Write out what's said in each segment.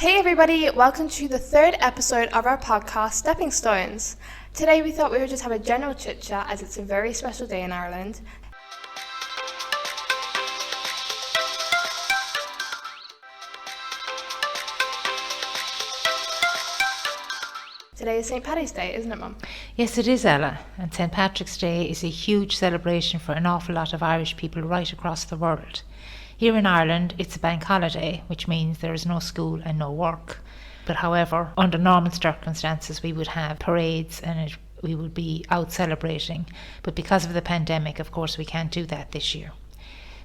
Hey everybody, welcome to the third episode of our podcast, Stepping Stones. Today we thought we would just have a general chit chat as it's a very special day in Ireland. Today is St. Paddy's Day, isn't it, Mum? Yes, it is, Ella. And St. Patrick's Day is a huge celebration for an awful lot of Irish people right across the world. Here in Ireland, it's a bank holiday, which means there is no school and no work. But however, under normal circumstances, we would have parades and we would be out celebrating. But because of the pandemic, of course, we can't do that this year.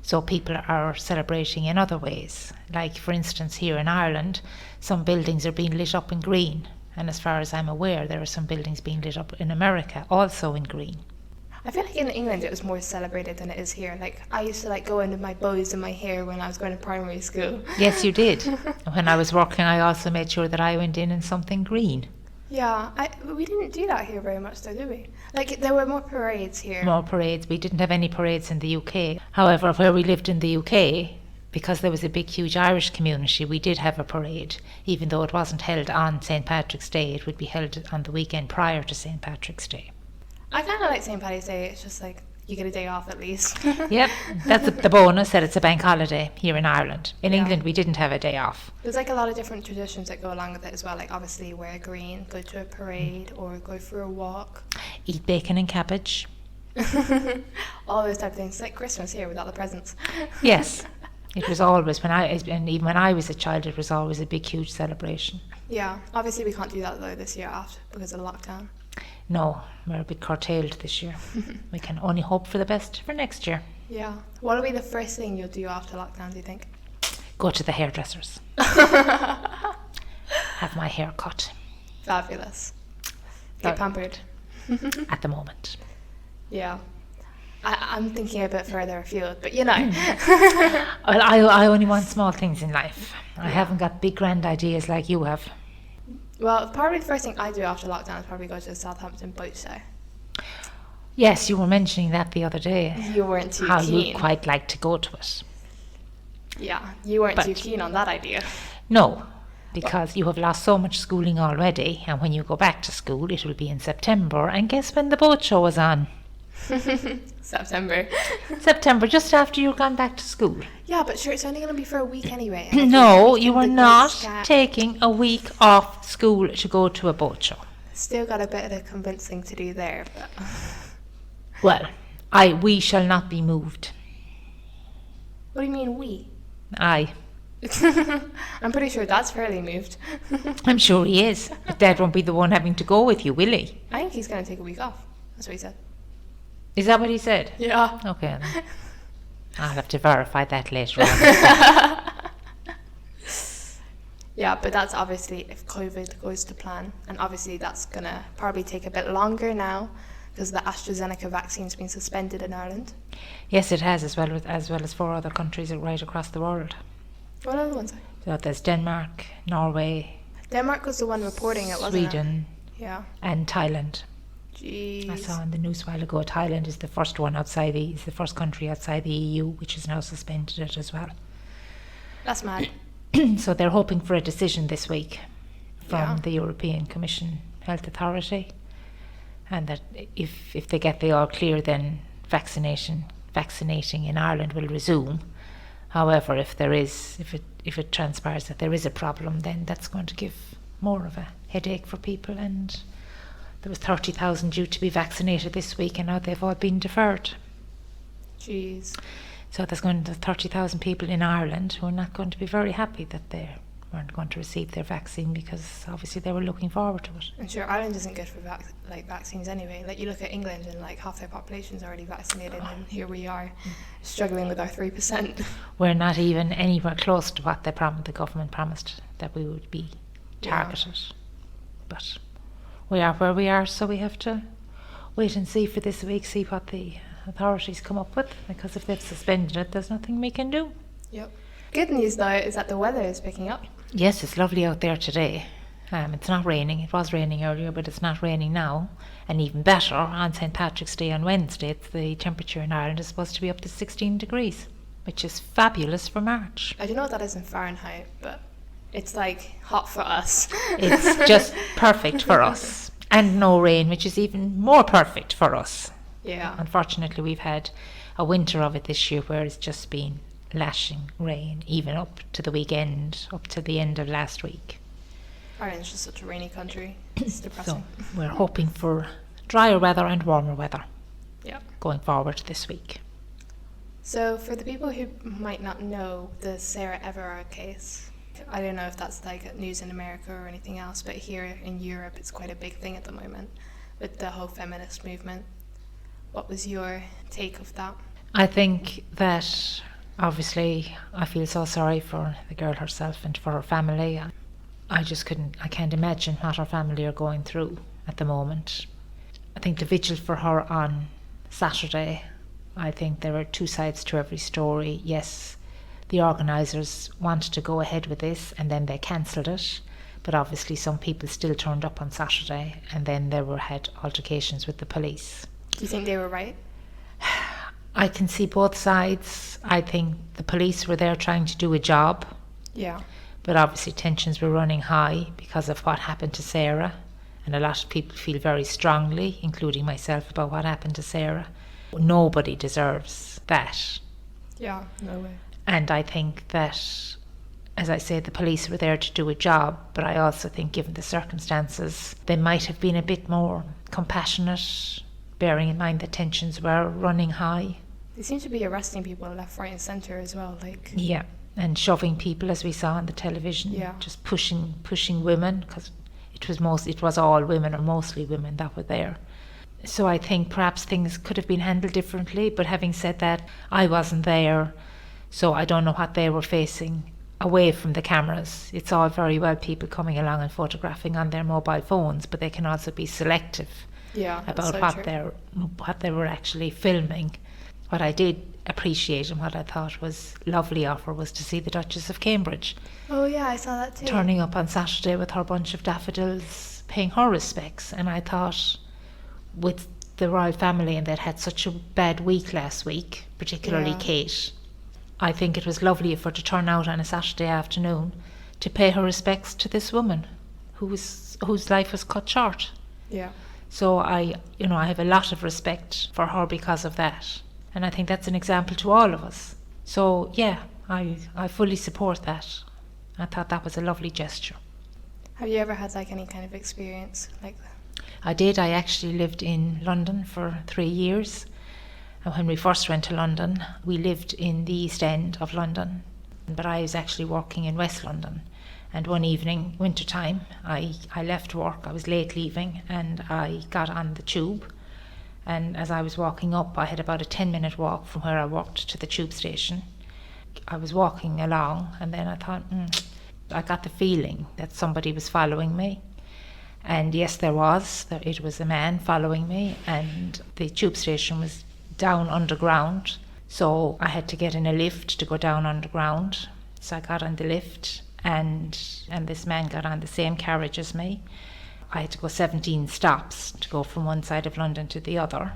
So people are celebrating in other ways. Like, for instance, here in Ireland, some buildings are being lit up in green. And as far as I'm aware, there are some buildings being lit up in America, also in green. I feel like in England it was more celebrated than it is here. Like, I used to go into my bows in my hair when I was going to primary school. Yes, you did. When I was working, I also made sure that I went in something green. Yeah, we didn't do that here very much though, did we? Like, there were more parades here. More parades. We didn't have any parades in the UK. However, where we lived in the UK, because there was a big, huge Irish community, we did have a parade. Even though it wasn't held on St. Patrick's Day, it would be held on the weekend prior to St. Patrick's Day. I kind of like St. Paddy's Day. It's just like, you get a day off at least. Yep, that's the bonus, that it's a bank holiday here in Ireland. In England, we didn't have a day off. There's a lot of different traditions that go along with it as well. Like, obviously, wear green, go to a parade, or go for a walk. Eat bacon and cabbage. All those type of things. It's like Christmas here with all the presents. Yes. It was always, and even when I was a child, it was always a big, huge celebration. Yeah, obviously we can't do that though this year because of the lockdown. No, we're a bit curtailed this year. We can only hope for the best for next year. Yeah. What will be the first thing you'll do after lockdown, do you think? Go to the hairdressers. Have my hair cut. Fabulous. Get pampered. At the moment. Yeah. I'm thinking a bit further afield, but you know. Well, I only want small things in life. I haven't got big grand ideas like you have. Well, probably the first thing I do after lockdown is probably go to the Southampton boat show. Yes, you were mentioning that the other day. You weren't too how keen. You'd quite like to go to it. Yeah, you weren't too keen on that idea. No, because you have lost so much schooling already, and when you go back to school, it will be in September, and guess when the boat show is on? September, just after you've gone back to school. Yeah, but sure, it's only going to be for a week anyway. No, you are not taking a week off school to go to a boat show. Still got a bit of convincing to do there. But well, we shall not be moved. What do you mean we? I. I'm pretty sure Dad's fairly moved. I'm sure he is. But Dad won't be the one having to go with you, will he? I think he's going to take a week off. That's what he said. Is that what he said? Yeah. Okay, then. I'll have to verify that later on. Yeah, but that's obviously if COVID goes to plan. And obviously that's going to probably take a bit longer now because the AstraZeneca vaccine's been suspended in Ireland. Yes, it has, as well as 4 other countries right across the world. What other ones? So there's Denmark, Norway. Denmark was the one reporting it, wasn't it? Sweden. Yeah. And Thailand. Jeez. I saw in the news a while ago, Thailand is the first country outside the EU which has now suspended it as well. That's mad. So they're hoping for a decision this week from the European Commission Health Authority, and that if they get the all clear, then vaccinating in Ireland will resume. However, if it transpires that there is a problem, then that's going to give more of a headache for people. And there was 30,000 due to be vaccinated this week, and now they've all been deferred. Jeez. So there's going to be 30,000 people in Ireland who are not going to be very happy that they weren't going to receive their vaccine, because obviously they were looking forward to it. And sure, Ireland isn't good for vaccines anyway. Like, you look at England and half their population's already vaccinated, and here we are struggling with our 3%. We're not even anywhere close to what the government promised that we would be targeted. Yeah. But we are where we are, so we have to wait and see for this week, see what the authorities come up with, because if they've suspended it, there's nothing we can do. Yep. Good news though is that the weather is picking up. Yes, it's lovely out there today. It's not raining. It was raining earlier, but it's not raining now. And even better, on St. Patrick's Day on Wednesday, the temperature in Ireland is supposed to be up to 16 degrees, which is fabulous for March. I don't know what that is in Fahrenheit, but It's like hot for us. It's just perfect for us. And no rain, which is even more perfect for us. Yeah. Unfortunately, we've had a winter of it this year where it's just been lashing rain, even up to the weekend, up to the end of last week. Ireland's just such a rainy country. It's depressing. So we're hoping for drier weather and warmer weather going forward this week. So for the people who might not know the Sarah Everard case, I don't know if that's like news in America or anything else, but here in Europe it's quite a big thing at the moment with the whole feminist movement. What was your take of that? I think that obviously I feel so sorry for the girl herself and for her family. I can't imagine what her family are going through at the moment. I think the vigil for her on Saturday, I think there were two sides to every story. Yes, the organisers wanted to go ahead with this and then they cancelled it, but obviously some people still turned up on Saturday and then had altercations with the police. Do you think they were right? I can see both sides. I think the police were there trying to do a job. Yeah. But obviously tensions were running high because of what happened to Sarah. And a lot of people feel very strongly, including myself, about what happened to Sarah. Nobody deserves that. Yeah, no way. And I think that, as I say, the police were there to do a job, but I also think given the circumstances, they might have been a bit more compassionate, bearing in mind that tensions were running high. They seem to be arresting people left, right and centre as well. Yeah, and shoving people, as we saw on the television, just pushing women, because it was all women or mostly women that were there. So I think perhaps things could have been handled differently, but having said that, I wasn't there, so I don't know what they were facing away from the cameras. It's all very well people coming along and photographing on their mobile phones, but they can also be selective about what they were actually filming. What I did appreciate and what I thought was lovely of her was to see the Duchess of Cambridge. Oh yeah, I saw that too. Turning up on Saturday with her bunch of daffodils, paying her respects. And I thought, with the royal family, and they'd had such a bad week last week, particularly Kate, I think it was lovely of her to turn out on a Saturday afternoon to pay her respects to this woman whose life was cut short. Yeah. So I have a lot of respect for her because of that. And I think that's an example to all of us. So yeah, I fully support that. I thought that was a lovely gesture. Have you ever had any kind of experience like that? I did. I actually lived in London for 3 years. And when we first went to London, we lived in the East End of London. But I was actually working in West London. And one evening, winter time, I left work. I was late leaving and I got on the tube. And as I was walking up, I had about a 10-minute walk from where I worked to the tube station. I was walking along and then I thought, I got the feeling that somebody was following me. And yes, there was. It was a man following me, and the tube station was down underground. So I had to get in a lift to go down underground. So I got on the lift and this man got on the same carriage as me. I had to go 17 stops to go from one side of London to the other.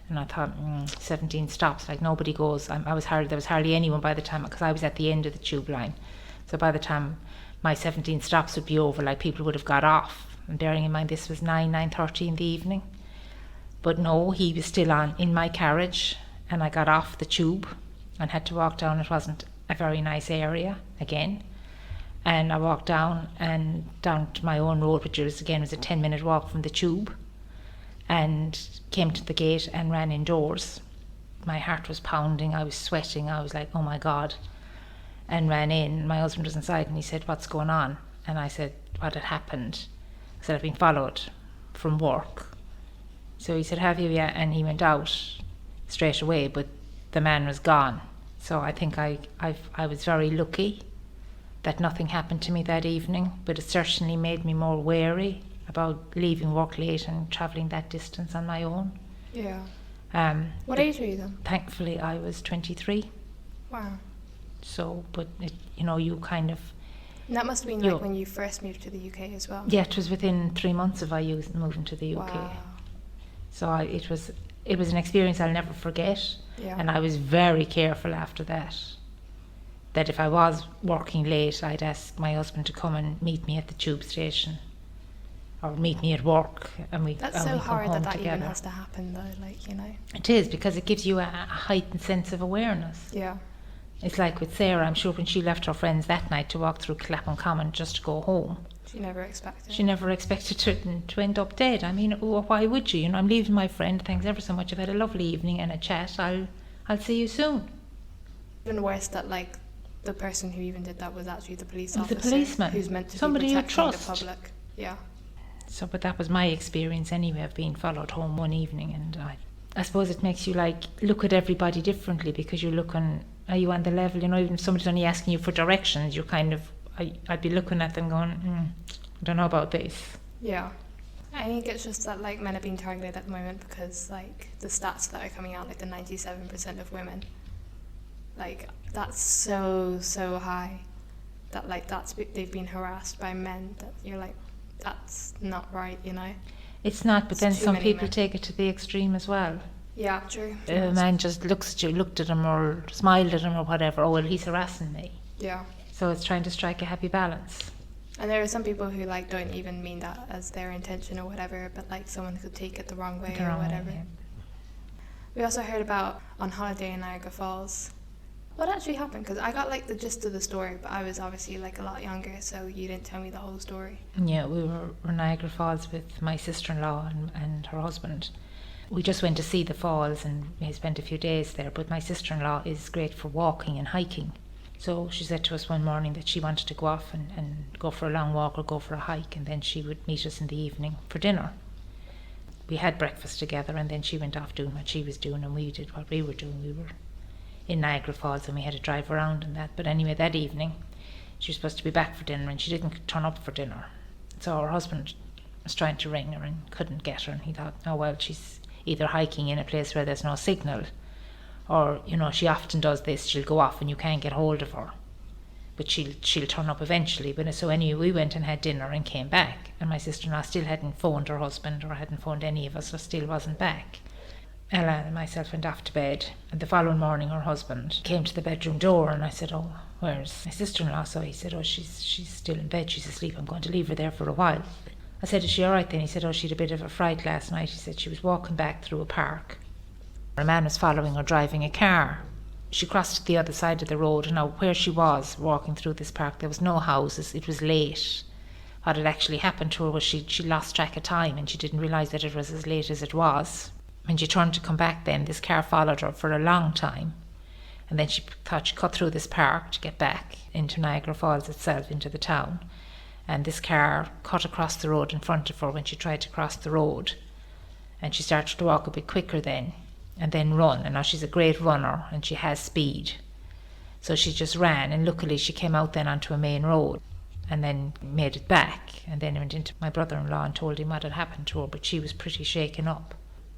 And I thought, 17 stops, nobody goes. There was hardly anyone by the time, because I was at the end of the tube line. So by the time my 17 stops would be over, people would have got off. And bearing in mind this was 9:30 in the evening. But no, he was still on in my carriage, and I got off the tube and had to walk down. It wasn't a very nice area again. And I walked down to my own road, which was a 10-minute walk from the tube, and came to the gate and ran indoors. My heart was pounding, I was sweating, I was like, oh my God, and ran in. My husband was inside and he said, what's going on? And I said, what had happened? I said, I've been followed from work. So he said, have you? Yeah. And he went out straight away, but the man was gone. So I think I was very lucky that nothing happened to me that evening, but it certainly made me more wary about leaving work late and travelling that distance on my own. Yeah. What age were you then? Thankfully, I was 23. Wow. So, but you kind of... And that must have been when you first moved to the UK as well. Yeah, it was within 3 months of moving to the UK. Wow. So it was an experience I'll never forget. Yeah. And I was very careful after that that if I was working late, I'd ask my husband to come and meet me at the tube station or meet me at work, and we That's and so we come hard home that together. even has to happen though, like, you know. It is, because it gives you a heightened sense of awareness. Yeah. It's like with Sarah, I'm sure when she left her friends that night to walk through Clapham Common just to go home, She never expected. she never expected to end up dead. I mean, why would you? You know, I'm leaving my friend, thanks ever so much, I've had a lovely evening and a chat, I'll see you soon. Even worse that like the person who even did that was actually the police It was the officer policeman, who's meant to somebody be you protecting trust. the public. Yeah. So, but that was my experience anyway, of being followed home one evening, and I suppose it makes you like look at everybody differently, because you're looking, are you on the level, you know, even if somebody's only asking you for directions, you're kind of, I'd be looking at them going, I don't know about this. Yeah. I think it's just that like men are being targeted at the moment because like the stats that are coming out, like the 97% of women, like that's so high that like they've been harassed by men, that you're like, that's not right, you know. It's not, but It's then too some many people men. take it to the extreme as well. Yeah, true. A man just looked at him or smiled at him or whatever, oh well, he's harassing me. Yeah. So it's trying to strike a happy balance. And there are some people who like don't even mean that as their intention or whatever, but like someone could take it the wrong way The or wrong way, whatever. yeah. We also heard about on holiday in Niagara Falls. What actually happened? Because I got like the gist of the story, but I was obviously like a lot younger, so you didn't tell me the whole story. Yeah, we were in Niagara Falls with my sister-in-law and her husband. We just went to see the falls and we spent a few days there, but my sister-in-law is great for walking and hiking. So she said to us one morning that she wanted to go off and go for a long walk or go for a hike, and then she would meet us in the evening for dinner. We had breakfast together, and then she went off doing what she was doing and we did what we were doing. We were in Niagara Falls and we had to drive around and that. But anyway, that evening she was supposed to be back for dinner and she didn't turn up for dinner. So her husband was trying to ring her and couldn't get her, and he thought, oh well, she's either hiking in a place where there's no signal, or, you know, she often does this, she'll go off and you can't get hold of her, but she'll turn up eventually. But so anyway, we went and had dinner and came back, and my sister-in-law still hadn't phoned her husband or hadn't phoned any of us, or still wasn't back. Ella and myself went off to bed, and the following morning her husband came to the bedroom door, and I said, oh, where's my sister-in-law? So he said, oh, she's still in bed, she's asleep, I'm going to leave her there for a while. I said, is she all right then? He said, oh, she had a bit of a fright last night. He said she was walking back through a park. A man was following her driving a car. She crossed to the other side of the road, and now where she was walking through this park, there was no houses, it was late. What had actually happened to her was she lost track of time, and she didn't realise that it was as late as it was. When she turned to come back then, this car followed her for a long time, and then she thought she cut through this park to get back into Niagara Falls itself, into the town, and this car cut across the road in front of her when she tried to cross the road, and she started to walk a bit quicker then, and then run. And now she's a great runner and she has speed, so she just ran, and luckily she came out then onto a main road and then made it back, and then went into my brother-in-law and told him what had happened to her. But she was pretty shaken up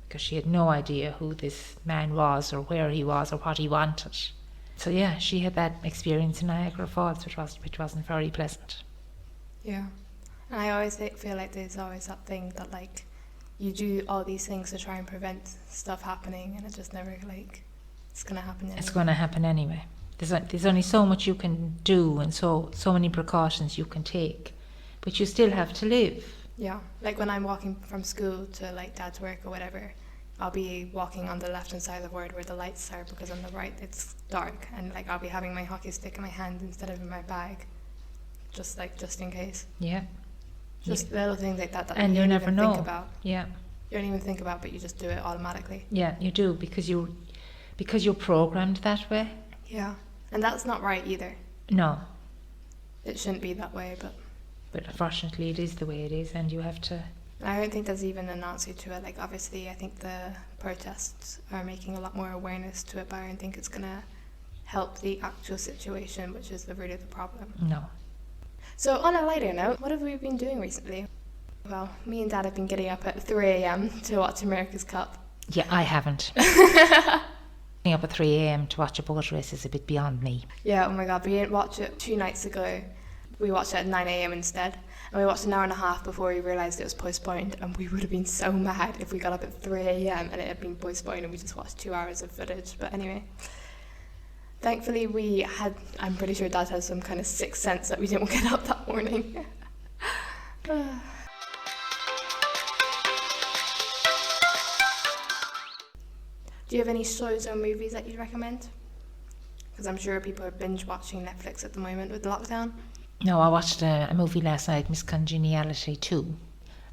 because she had no idea who this man was or where he was or what he wanted. So yeah, she had that experience in Niagara Falls, which wasn't very pleasant. Yeah. And I always feel like there's always that thing that like you do all these things to try and prevent stuff happening, and it just never like it's gonna happen anyway. It's going to happen anyway. There's only so much you can do, and so many precautions you can take, but you still have to live. Yeah, like when I'm walking from school to like dad's work or whatever, I'll be walking on the left hand side of the road where the lights are, because on the right it's dark, and like I'll be having my hockey stick in my hand instead of in my bag, just in case. Yeah. Just little things like that And you you don't never even know. think about. Yeah. You don't even think about, but you just do it automatically. Yeah, you do, because you're programmed that way. Yeah, and that's not right either. No, It shouldn't be that way, but unfortunately it is the way it is, and you have to. I don't think there's even an answer to it. Like obviously I think the protests are making a lot more awareness to it, but I don't think it's gonna help the actual situation, which is the root of the problem. No. So on a lighter note, what have we been doing recently? Well, me and Dad have been getting up at 3 a.m. to watch America's Cup. Yeah, I haven't. Getting up at 3 a.m. to watch a boat race is a bit beyond me. Yeah, oh my god, we didn't watch it 2 nights ago. We watched it at 9 a.m. instead. And we watched an hour and a half before we realised it was postponed, and we would have been so mad if we got up at 3 a.m. and it had been postponed and we just watched 2 hours of footage. But anyway. Thankfully, I'm pretty sure Dad has some kind of sixth sense that we didn't get up that morning. Do you have any shows or movies that you'd recommend? Because I'm sure people are binge watching Netflix at the moment with lockdown. No, I watched a movie last night, Miss Congeniality 2.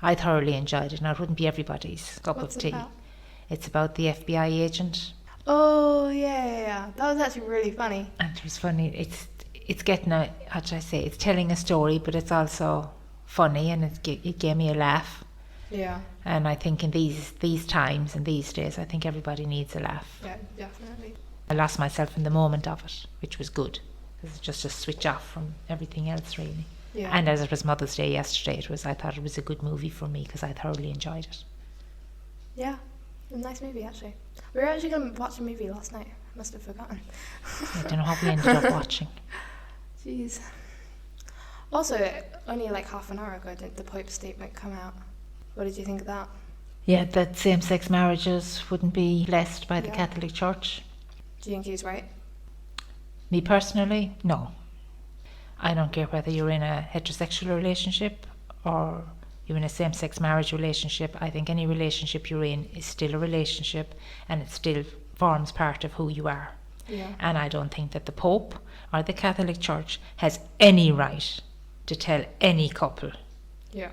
I thoroughly enjoyed it. Now, it wouldn't be everybody's cup What's of it tea. about? It's about the FBI agent. Oh, yeah. That was actually really funny. And it was funny. It's getting a, how should I say, it's telling a story, but it's also funny, and it gave me a laugh. Yeah. And I think in these times and these days, I think everybody needs a laugh. Yeah, definitely. I lost myself in the moment of it, which was good. It's just a switch off from everything else, really. Yeah. And as it was Mother's Day yesterday, I thought it was a good movie for me because I thoroughly enjoyed it. Yeah, it was a nice movie, actually. We were actually going to watch a movie last night. Must have forgotten. I don't know how we ended up watching. Jeez. Also, only like half an hour ago did the Pope's statement come out. What did you think of that? Yeah, that same-sex marriages wouldn't be blessed by the Yeah. Catholic Church. Do you think he's right? Me personally, no. I don't care whether you're in a heterosexual relationship or you're in a same-sex marriage relationship. I think any relationship you're in is still a relationship, and it still forms part of who you are. Yeah. And I don't think that the Pope or the Catholic Church has any right to tell any couple, Yeah.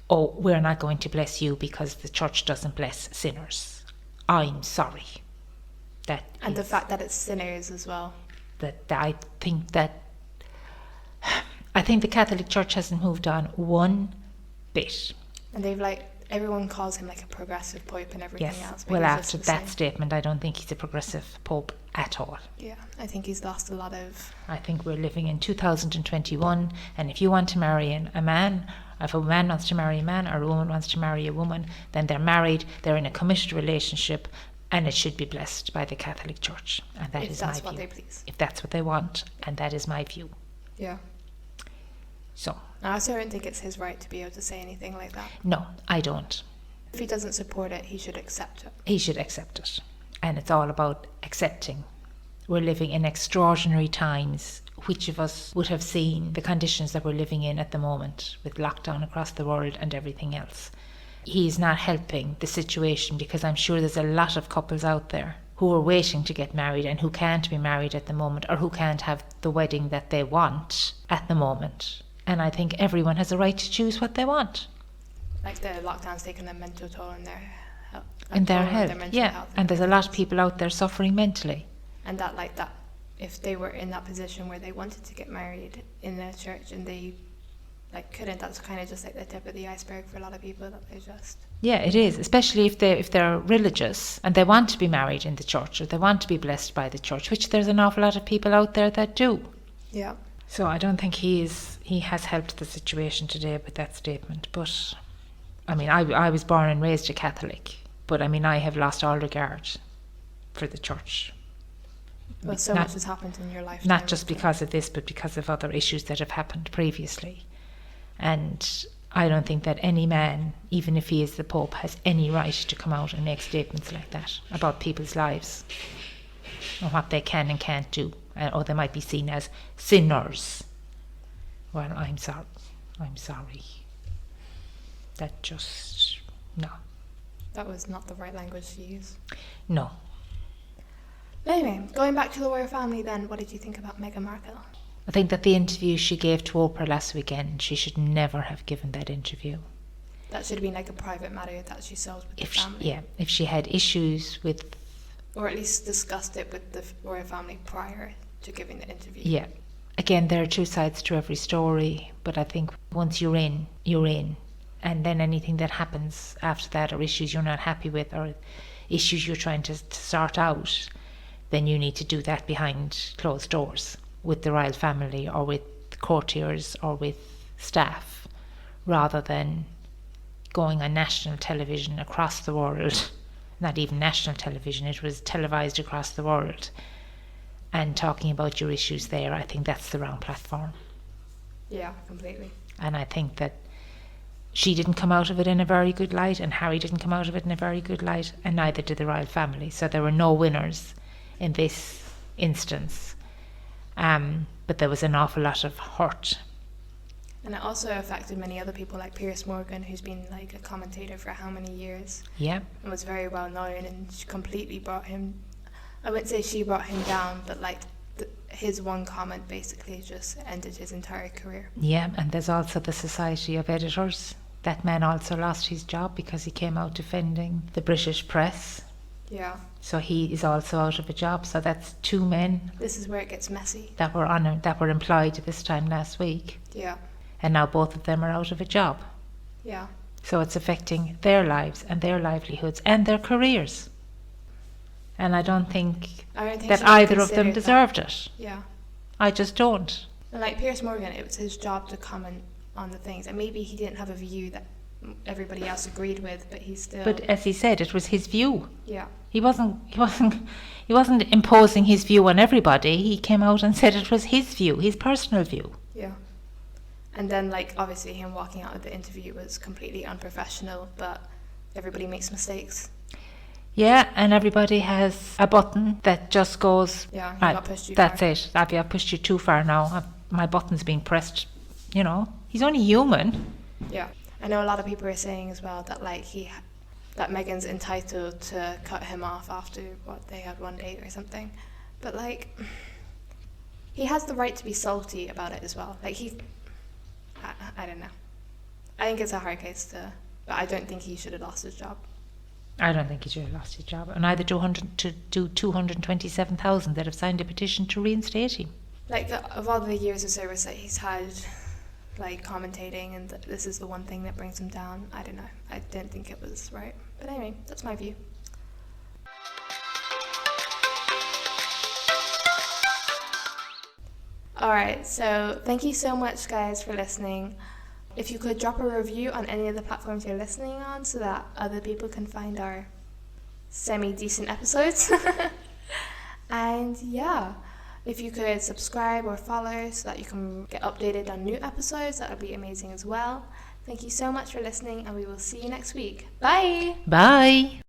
oh, we're not going to bless you because the church doesn't bless sinners. I'm sorry. And the fact that it's sinners as well. I think the Catholic Church hasn't moved on one bit. And everyone calls him like a progressive Pope and everything Yes. else. But Well, he's after just the that same. statement, I don't think he's a progressive Pope at all. Yeah, I think he's lost a lot of... I think we're living in 2021, and if you want to marry a man, if a man wants to marry a man or a woman wants to marry a woman, then they're married, they're in a committed relationship, and it should be blessed by the Catholic Church. And that is my view. If that's what they please. If that's what they want, and that is my view. Yeah. So, I also don't think it's his right to be able to say anything like that. no, I don't. If he doesn't support it, he should accept it. He should accept it. And it's all about accepting. We're living in extraordinary times. Which of us would have seen the conditions that we're living in at the moment with lockdown across the world and everything else? He's not helping the situation, because I'm sure there's a lot of couples out there who are waiting to get married and who can't be married at the moment, or who can't have the wedding that they want at the moment. And I think everyone has a right to choose what they want. Like the lockdown's taken a mental toll on their health. In their health, mental yeah. health And there's a lot of people out there suffering mentally. And that if they were in that position where they wanted to get married in their church and they couldn't, that's kind of just like the tip of the iceberg for a lot of people, that they just... Yeah, it is, especially if they're religious and they want to be married in the church, or they want to be blessed by the church, which there's an awful lot of people out there that do. Yeah. So I don't think he has helped the situation today with that statement. But I mean, I was born and raised a Catholic, but I mean, I have lost all regard for the church. Well, so much has happened in your life. Not just because of this, but because of other issues that have happened previously. And I don't think that any man, even if he is the Pope, has any right to come out and make statements like that about people's lives and what they can and can't do, or they might be seen as sinners. Well, I'm sorry. That just, no. That was not the right language to use. No. Anyway, going back to the royal family then, what did you think about Meghan Markle? I think that the interview she gave to Oprah last weekend, she should never have given that interview. That should have been like a private matter that she solved with the family. If she had issues with... Or at least discussed it with the royal family prior to giving the interview. Yeah. Again, there are two sides to every story, but I think once you're in, you're in. And then anything that happens after that, or issues you're not happy with, or issues you're trying to sort out, then you need to do that behind closed doors with the royal family, or with courtiers, or with staff, rather than going on national television across the world. Not even national television, it was televised across the world, and talking about your issues there. I think that's the wrong platform. Yeah, completely. And I think that she didn't come out of it in a very good light, and Harry didn't come out of it in a very good light, and neither did the royal family. So there were no winners in this instance. But there was an awful lot of hurt. And it also affected many other people, like Piers Morgan, who's been like a commentator for how many years. Yeah. And was very well known, and she completely brought him, I wouldn't say she brought him down, but like his one comment basically just ended his entire career. Yeah, and there's also the Society of Editors. That man also lost his job because he came out defending the British press. Yeah. So he is also out of a job. So that's 2 men This is where it gets messy. that were employed this time last week. Yeah. And now both of them are out of a job. Yeah. So it's affecting their lives and their livelihoods and their careers. And I don't think that she either of them considered deserved it. Yeah. I just don't. And like Piers Morgan, it was his job to comment on the things, and maybe he didn't have a view that everybody else agreed with, but he still. But as he said, it was his view. Yeah. He wasn't imposing his view on everybody. He came out and said it was his view, his personal view. Yeah. And then, like, obviously him walking out of the interview was completely unprofessional, but everybody makes mistakes. Yeah, and everybody has a button that just goes, Yeah, you right, got pushed too that's far. it. I've pushed you too far now. My button's being pressed. You know, he's only human. Yeah. I know a lot of people are saying as well that, like, that Meghan's entitled to cut him off after, they had one date or something. But, like, he has the right to be salty about it as well. Like, I don't know. I think it's a hard case but I don't think he should have lost his job. I don't think he should have lost his job. And neither 227,000 that have signed a petition to reinstate him. Like, of all the years of service that he's had, like, commentating, and this is the one thing that brings him down, I don't know. I didn't think it was right. But anyway, that's my view. Alright, so thank you so much, guys, for listening. If you could drop a review on any of the platforms you're listening on so that other people can find our semi-decent episodes. And yeah, if you could subscribe or follow so that you can get updated on new episodes, that would be amazing as well. Thank you so much for listening, and we will see you next week. Bye! Bye!